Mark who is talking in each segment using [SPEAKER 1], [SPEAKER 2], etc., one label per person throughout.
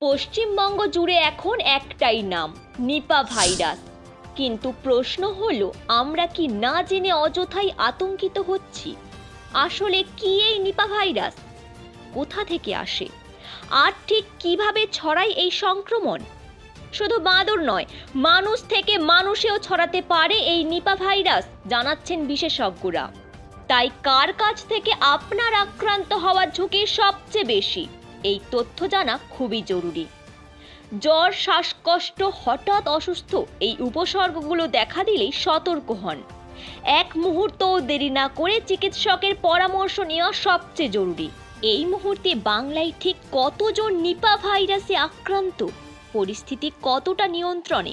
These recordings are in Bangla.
[SPEAKER 1] পশ্চিমবঙ্গ জুড়ে এখন একটাই নাম, নিপা ভাইরাস। কিন্তু প্রশ্ন হলো, আমরা কি না জেনে অযথাই আতঙ্কিত হচ্ছি? আসলে কি এই নিপা ভাইরাস? কোথা থেকে আসে? আর ঠিক কিভাবে ছড়ায় এই সংক্রমণ? শুধু বাদুড় নয়, মানুষ থেকে মানুষেও ছড়াতে পারে এই নিপা ভাইরাস, জানাচ্ছেন বিশেষজ্ঞরা। তাই কার কাছ থেকে আপনার আক্রান্ত হওয়ার ঝুঁকি সবচেয়ে বেশি, এই তথ্য জানা খুবই জরুরি। জ্বর, শ্বাসকষ্ট, হঠাৎ অসুস্থ এই উপসর্গগুলো দেখা দিলেই সতর্ক হন। এক মুহূর্তও দেরি না করে চিকিৎসকের পরামর্শ নেওয়া সবচেয়ে জরুরি। এই মুহূর্তে বাংলায় ঠিক কতজন নিপা ভাইরাসে আক্রান্ত? পরিস্থিতি কতটা নিয়ন্ত্রণে?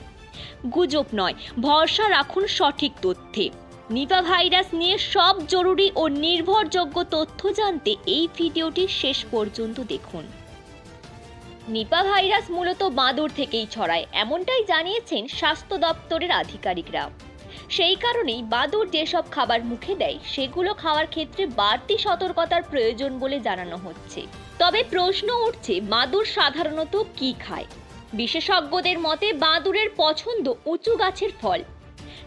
[SPEAKER 1] গুজব নয়, ভরসা রাখুন সঠিক তথ্যে। নিপা ভাইরাস নিয়ে সব জরুরি ও নির্ভরযোগ্য তথ্য জানতে এই ভিডিওটি শেষ পর্যন্ত দেখুন। নিপা ভাইরাস মূলত বাদুড় থেকেই ছড়ায়, এমনটাই জানিয়েছেন স্বাস্থ্য দপ্তরের আধিকারিকরা। সেই কারণেই বাদুড় যেসব খাবার মুখে দেয় সেগুলো খাওয়ার ক্ষেত্রে বাড়তি সতর্কতার প্রয়োজন বলে জানানো হচ্ছে। তবে প্রশ্ন উঠছে, বাদুড় সাধারণত কি খায়? বিশেষজ্ঞদের মতে বাদুড়ের পছন্দ উঁচু গাছের ফল।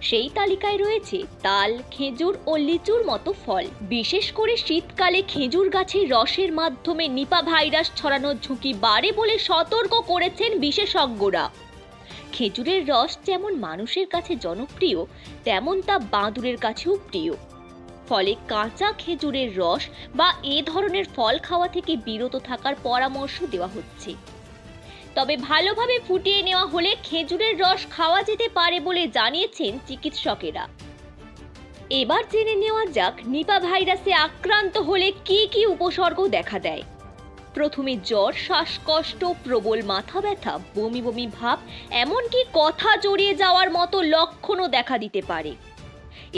[SPEAKER 1] সেই তালিকায় রয়েছে তাল, খেজুর ও লিচুর মতো ফল। বিশেষ করে শীতকালে খেজুর গাছের রসের মাধ্যমে নিপা ভাইরাস ছড়ানোর ঝুঁকি বাড়ে বলে সতর্ক করেছেন বিশেষজ্ঞরা। খেজুরের রস যেমন মানুষের কাছে জনপ্রিয়, তেমন তা বাদুড়ের কাছেও প্রিয়। ফলে কাঁচা খেজুরের রস বা এ ধরনের ফল খাওয়া থেকে বিরত থাকার পরামর্শ দেওয়া হচ্ছে। তবে ভালোভাবে ফুটিয়ে নেওয়া হলে খেজুরের রস খাওয়া যেতে পারে বলে জানিয়েছেন চিকিৎসকেরা। এবার জেনে নেওয়া যাক, নিপা ভাইরাসে আক্রান্ত হলে কি কি উপসর্গ দেখা দেয়। প্রথমে জ্বর, শ্বাসকষ্ট, প্রবল মাথা ব্যথা, বমি বমি ভাব, এমনকি কথা জড়িয়ে যাওয়ার মতো লক্ষণও দেখা দিতে পারে।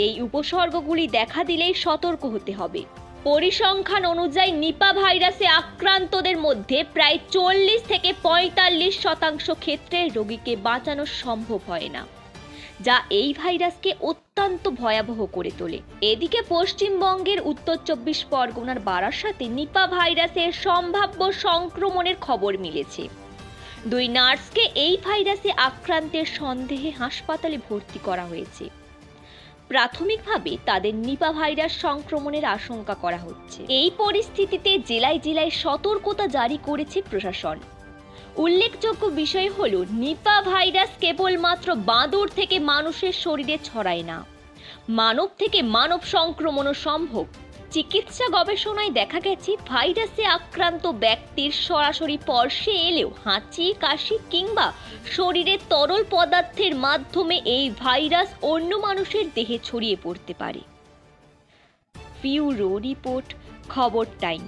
[SPEAKER 1] এই উপসর্গগুলি দেখা দিলেই সতর্ক হতে হবে। পরিসংখ্যান অনুযায়ী নিপা ভাইরাসে আক্রান্তদের মধ্যে প্রায় 40 থেকে 45% ক্ষেত্রে রোগীকে বাঁচানো সম্ভব হয় না, যা এই ভাইরাসকে অত্যন্ত ভয়াবহ করে তোলে। এদিকে পশ্চিমবঙ্গের উত্তর 24 পরগনার বারাসাতে নিপা ভাইরাসের সম্ভাব্য সংক্রমণের খবর মিলেছে। 2 নার্সকে এই ভাইরাসে আক্রান্তের সন্দেহে হাসপাতালে ভর্তি করা হয়েছে। প্রাথমিকভাবে তাদের নিপা ভাইরাস সংক্রমণের আশঙ্কা করা হচ্ছে। এই পরিস্থিতিতে জেলায় জেলায় সতর্কতা জারি করেছে প্রশাসন। উল্লেখযোগ্য বিষয় হলো, নিপা ভাইরাস কেবলমাত্র বাদুড় থেকে মানুষের শরীরে ছড়ায় না, মানব থেকে মানব সংক্রমণও সম্ভব। চিকিৎসা গবেষণায় দেখা গেছে, ভাইরাসে আক্রান্ত ব্যক্তির সরাসরি স্পর্শে এলেও হাঁচি, কাশি কিংবা শরীরে তরল পদার্থের মাধ্যমে এই ভাইরাস অন্য মানুষের দেহে ছড়িয়ে পড়তে পারে। ব্যুরো রিপোর্ট, খবর টাইম।